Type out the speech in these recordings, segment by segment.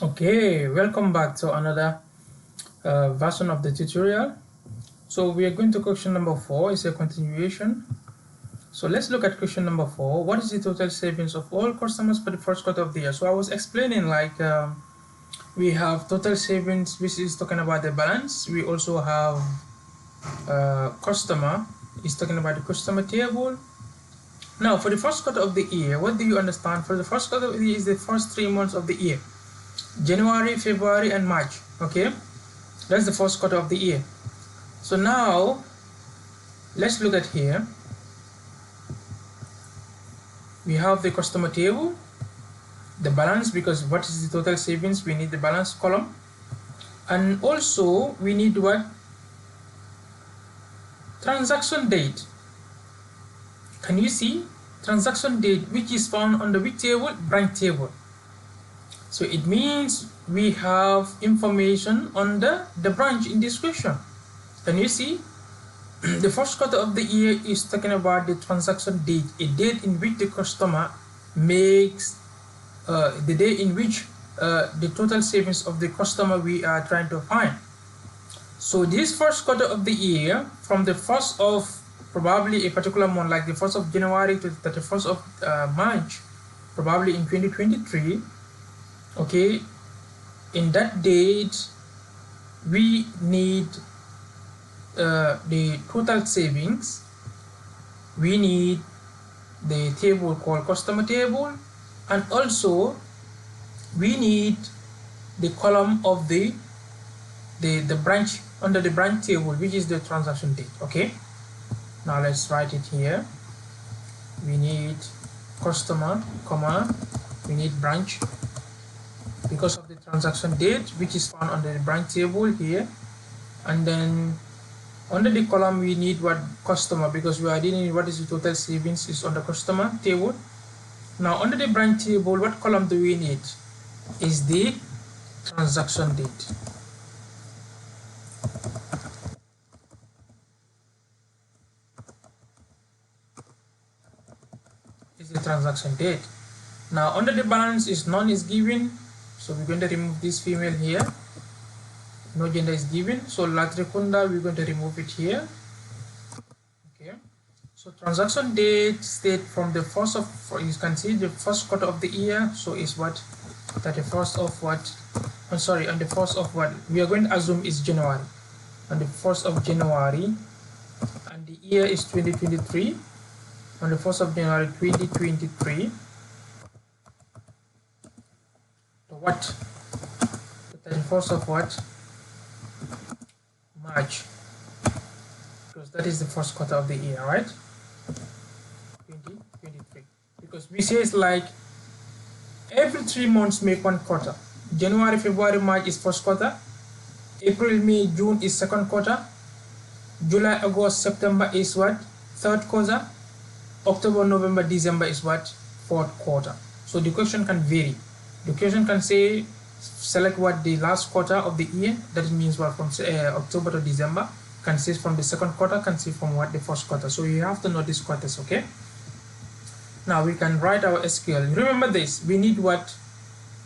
Okay, welcome back to another version of the tutorial. So we are going to question number 4. It's a continuation. So let's look at question number 4. What is the total savings of all customers for the first quarter of the year? So I was explaining we have total savings, which is talking about the balance. We also have customer is talking about the customer table. Now for the first quarter of the year, what do you understand? For the first quarter of the year is the first 3 months of the year. January, February, and March. Okay, that's the first quarter of the year. So now let's look at here. We have the customer table, the balance, because what is the total savings? We need the balance column, and also we need what? Transaction date. Can you see transaction date, which is found on the which table? Branch table. So it means we have information on the branch in this question. Can you see? The first quarter of the year is talking about the transaction date, a date in which the customer makes the day in which the total savings of the customer we are trying to find. So this first quarter of the year, from the 1st of probably a particular month, like the 1st of January to the 31st of March, probably in 2023, okay, in that date we need the total savings. We need the table called customer table, and also we need the column of the branch under the branch table, which is the transaction date. Okay, now let's write it here. We need customer, comma, we need branch because of the transaction date, which is found under the branch table here, and then under the column we need what? Customer, because we are dealing with what is the total savings is on the customer table. Now under the branch table, what column do we need? Is the transaction date. Is the transaction date. Now under the balance is none is given, so we're going to remove this female here. No gender is given, so Latrikunda, we're going to remove it here. Okay, so transaction date state from the first of, you can see the first quarter of the year, so is what? 31st of what? I'm sorry, on the 1st of what? We are going to assume is January. On the 1st of January, and the year is 2023. On the 1st of January 2023, to what? The 31st of what? March, because that is the first quarter of the year, right? 2023, because we say it's like every 3 months make one quarter. January, February, March is first quarter, April, May, June is second quarter, July, August, September is what? Third quarter, October, November, December is what? Fourth quarter. So the question can vary. The question can say select what? The last quarter of the year, that means what? From October to December. Can say from the second quarter, can say from what? The first quarter. So you have to know these quarters. Okay, now we can write our SQL. Remember this, we need what?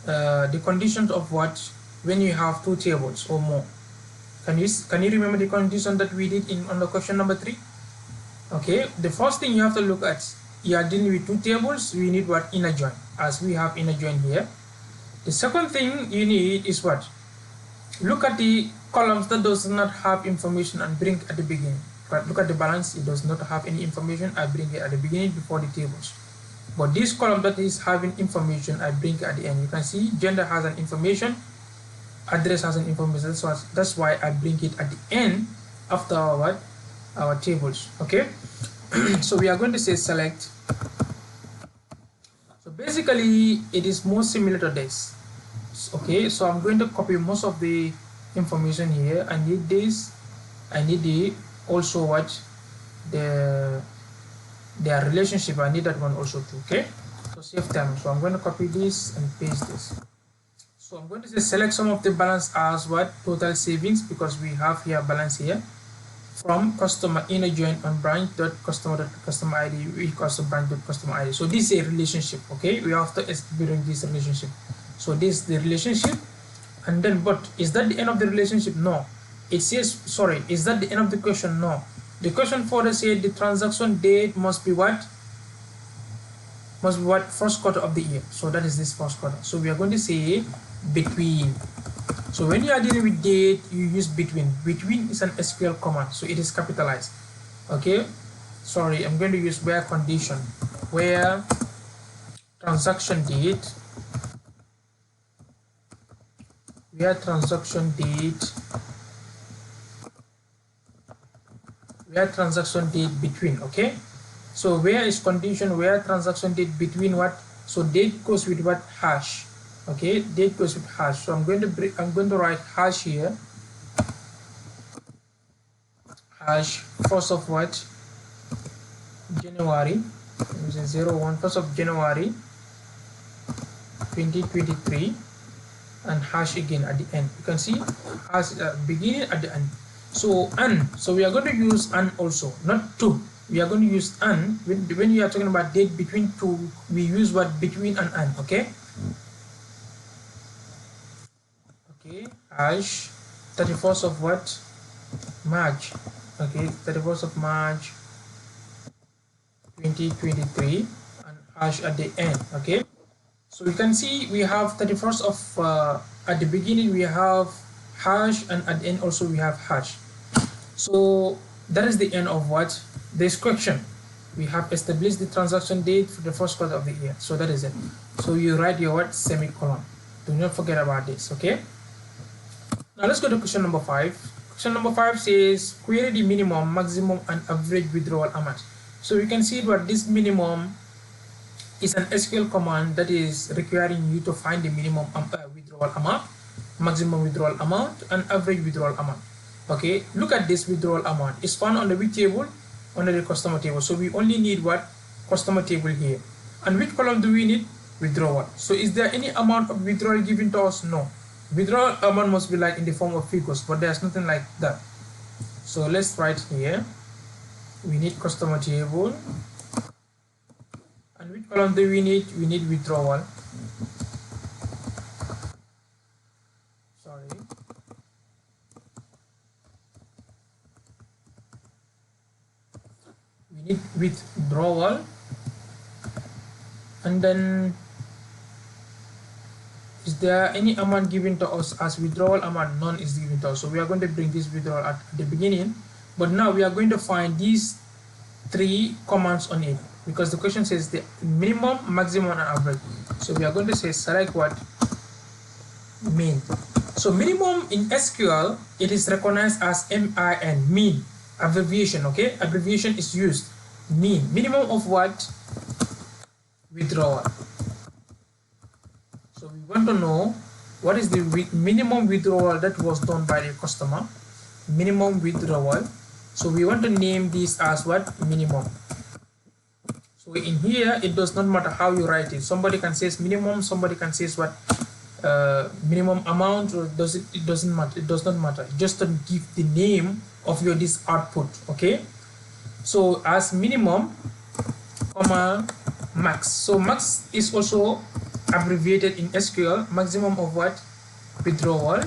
The conditions of what? When you have two tables or more. Can you remember the condition that we did in on the question number 3? Okay, the first thing you have to look at, you are dealing with two tables, we need what? Inner join, as we have inner join here. The second thing you need is what? Look at the columns that does not have information and bring at the beginning. But look at the balance, it does not have any information, I bring it at the beginning before the tables. But this column that is having information, I bring it at the end. You can see gender has an information, address has an information, so that's why I bring it at the end after our what? Our tables. Okay, so we are going to say select. So basically it is more similar to this. Okay, so I'm going to copy most of the information here. I need this, I need the also what? Their relationship, I need that one also too. Okay, so save time. So I'm going to copy this and paste this. So I'm going to say select some of the balance as what? Total savings, because we have here balance here, from customer inner join on branch.customer.customer ID equals to branch.customer ID. So this is a relationship. Okay, we have to experience this relationship. So this is the relationship. And then, but is that the end of the relationship? No. It says, sorry, is that the end of the question? No. The question further said the transaction date must be what? Must be what? First quarter of the year. So that is this first quarter. So we are going to say between. So when you are dealing with date, you use between. Between is an SQL command, so it is capitalized. Okay. Sorry, I'm going to use where condition, where transaction date, where transaction date, where transaction date between. Okay. So where is condition, where transaction date between what? So date goes with what? Hash. Okay, date goes with hash. So I'm going to write hash here. Hash first of what? January. Using 01, first of January 2023, and hash again at the end. You can see hash beginning at the end. So and, so we are going to use and also, not to. We are going to use and when you are talking about date between two, we use what? Between and. Okay. Okay, hash 31st of what? March. Okay, 31st of March 2023, and hash at the end. Okay, so you can see we have 31st of at the beginning we have hash, and at the end also we have hash. So that is the end of what? This question. We have established the transaction date for the first quarter of the year. So that is it. So you write your what? Semicolon. Do not forget about this. Okay. Now let's go to question number 5. Question number 5 says query the minimum, maximum, and average withdrawal amount. So you can see what this minimum is an SQL command that is requiring you to find the minimum withdrawal amount, maximum withdrawal amount, and average withdrawal amount. Okay, look at this withdrawal amount. It's found on the which table? Under the customer table. So we only need what? Customer table here. And which column do we need? Withdrawal. So is there any amount of withdrawal given to us? No. Withdrawal amount must be like in the form of figures, but there's nothing like that. So let's write here. We need customer table. And which column do we need? We need withdrawal. Sorry. We need withdrawal. And then is there any amount given to us as withdrawal amount? None is given to us. So we are going to bring this withdrawal at the beginning. But now we are going to find these 3 commands on it, because the question says the minimum, maximum, and average. So we are going to say select what? Mean. So minimum in SQL, it is recognized as MIN, mean, abbreviation. Okay, abbreviation is used. Mean. Minimum of what? Withdrawal. So we want to know what is the minimum withdrawal that was done by the customer. Minimum withdrawal. So we want to name this as what? Minimum. So in here, it does not matter how you write it. Somebody can say minimum, somebody can say what? Minimum amount, or it doesn't matter. It does not matter. Just to give the name of your this output. Okay. So as minimum, comma, max. So max is also abbreviated in SQL. Maximum of what? Withdrawal.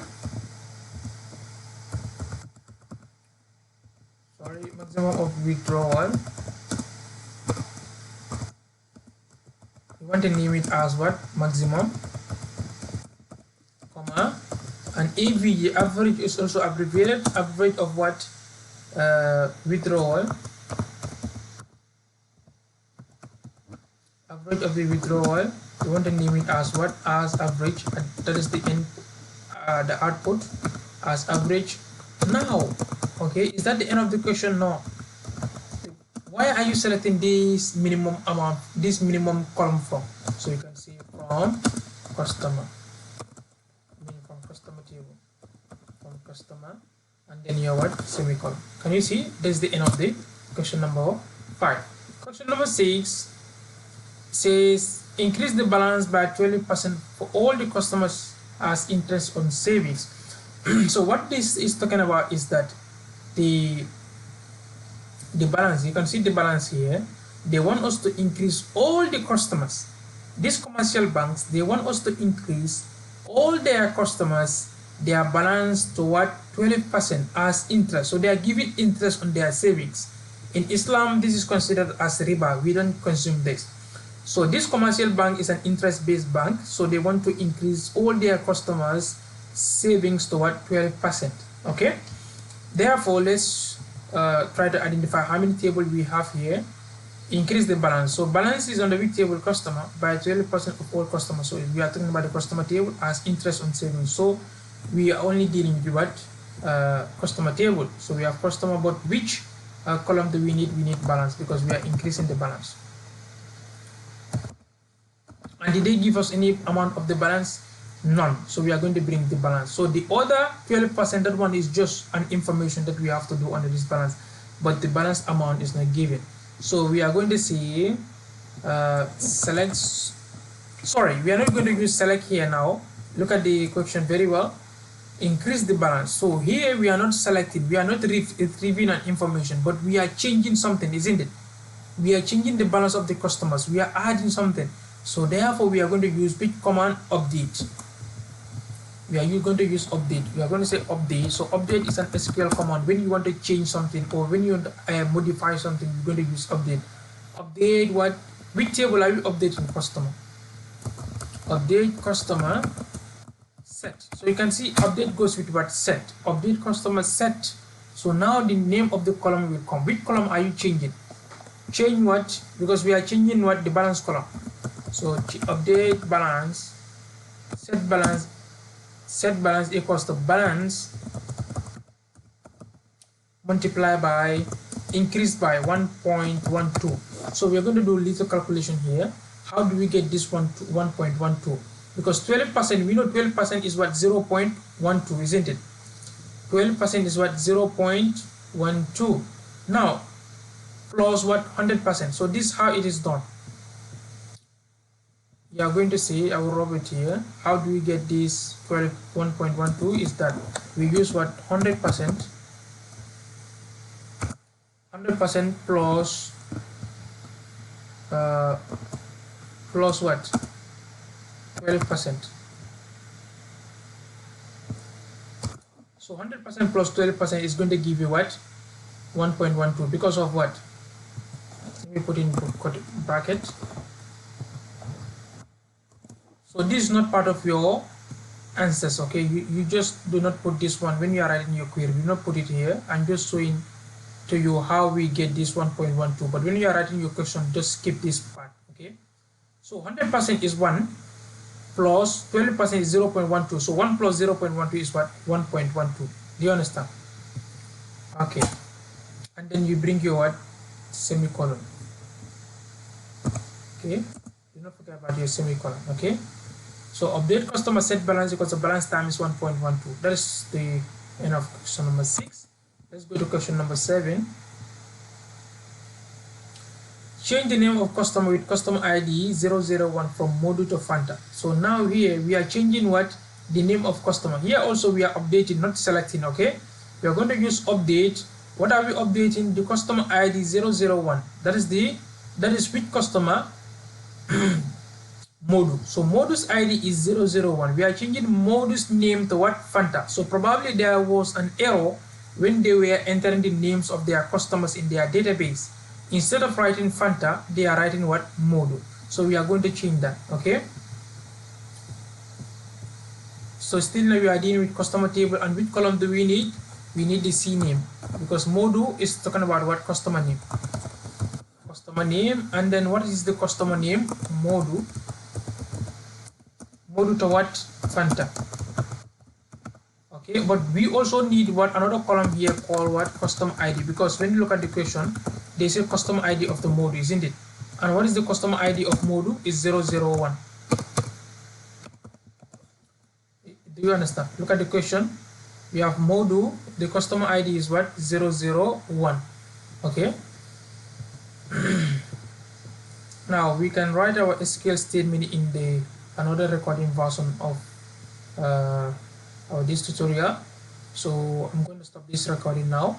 Sorry, maximum of withdrawal. You want to name it as what? Maximum, comma, and AV, average, is also abbreviated. Average of what? Withdrawal. Average of the withdrawal. You want to name it as what? As average. And that is the end, the output as average. Now, okay, is that the end of the question? No. Why are you selecting this minimum amount, this minimum column from? So you can see from customer, from customer table, from customer, and then your what? Semicolon. Can you see? That's the end of the question number 5. Question number 6 says increase the balance by 20% for all the customers as interest on savings. So what this is talking about is that the balance, you can see the balance here. They want us to increase all the customers these commercial banks, they want us to increase all their customers their balance to what 12% as interest. So they are giving interest on their savings. In Islam, this is considered as riba. We don't consume this. So this commercial bank is an interest-based bank. So they want to increase all their customers' savings to what 12%. Okay. Therefore, let's try to identify how many tables we have here. Increase the balance. So balance is on the week table customer by 12% of all customers. So we are talking about the customer table as interest on savings. So we are only dealing with what customer table. So we have customer, but which column do we need? We need balance because we are increasing the balance. And did they give us any amount of the balance? None. So we are going to bring the balance. So the other 12%, that one is just an information that we have to do under this balance, but the balance amount is not given. So we are going to see select. Sorry, we are not going to use select here now. Look at the question very well. Increase the balance. So here we are not selecting, we are not retrieving an information, but we are changing something, isn't it? We are changing the balance of the customers. We are adding something. So therefore we are going to use which command? Update. We are going to use update. We are going to say update. So update is an SQL command. When you want to change something or when you want to modify something, you're going to use update. Update what? Which table are you updating? Customer. Update customer set. So you can see update goes with what? Set. Update customer set. So now the name of the column will come. Which column are you changing? Change what? Because we are changing what? The balance column. So update balance, set balance. Set balance equals to balance multiplied by increased by 1.12. So we are going to do a little calculation here. How do we get this 1.12? Because 12%, we know 12% is what? 0.12, isn't it? 12% is what? 0.12. Now plus what? 100%. So this is how it is done. You are going to see, I will rub it here. How do we get this 1.12? Is that we use what? 100%. 100% plus plus what? 12%. So 100% plus 12% is going to give you what? 1.12. Because of what? Let me put in bracket. So this is not part of your answers, okay? You just do not put this one when you are writing your query. Do not put it here. I'm just showing to you how we get this 1.12. But when you are writing your question, just skip this part, okay? So 100% is 1 plus 12% is 0.12. So 1 plus 0.12 is what? 1.12. Do you understand? Okay. And then you bring your what? Semicolon. Okay. Do not forget about your semicolon, okay? So update customer set balance equals the balance time is 1.12. That is the end of question number 6. Let's go to question number 7. Change the name of customer with customer ID 001 from Modu to Fanta. So now here we are changing what? The name of customer. Here also we are updating, not selecting, okay? We are going to use update. What are we updating? The customer ID 001. That is which customer? Modu. So Modu's ID is 001. We are changing Modu's name to what? Fanta. So probably there was an error when they were entering the names of their customers in their database. Instead of writing Fanta, they are writing what? Modu. So we are going to change that, okay? So still now we are dealing with customer table, and which column do we need? We need the C name, because Modu is talking about what? Customer name. Customer name, and then what is the customer name? Modu. Modu to what? Fanta. Okay, but we also need what? Another column here called what? Customer ID, because when you look at the question, they say customer ID of the Modu, isn't it? And what is the customer ID of Modu? Is 001. Do you understand? Look at the question. We have Modu, the customer ID is what? 001. Okay. Now we can write our SQL statement in the another recording version of this tutorial. So I'm going to stop this recording now.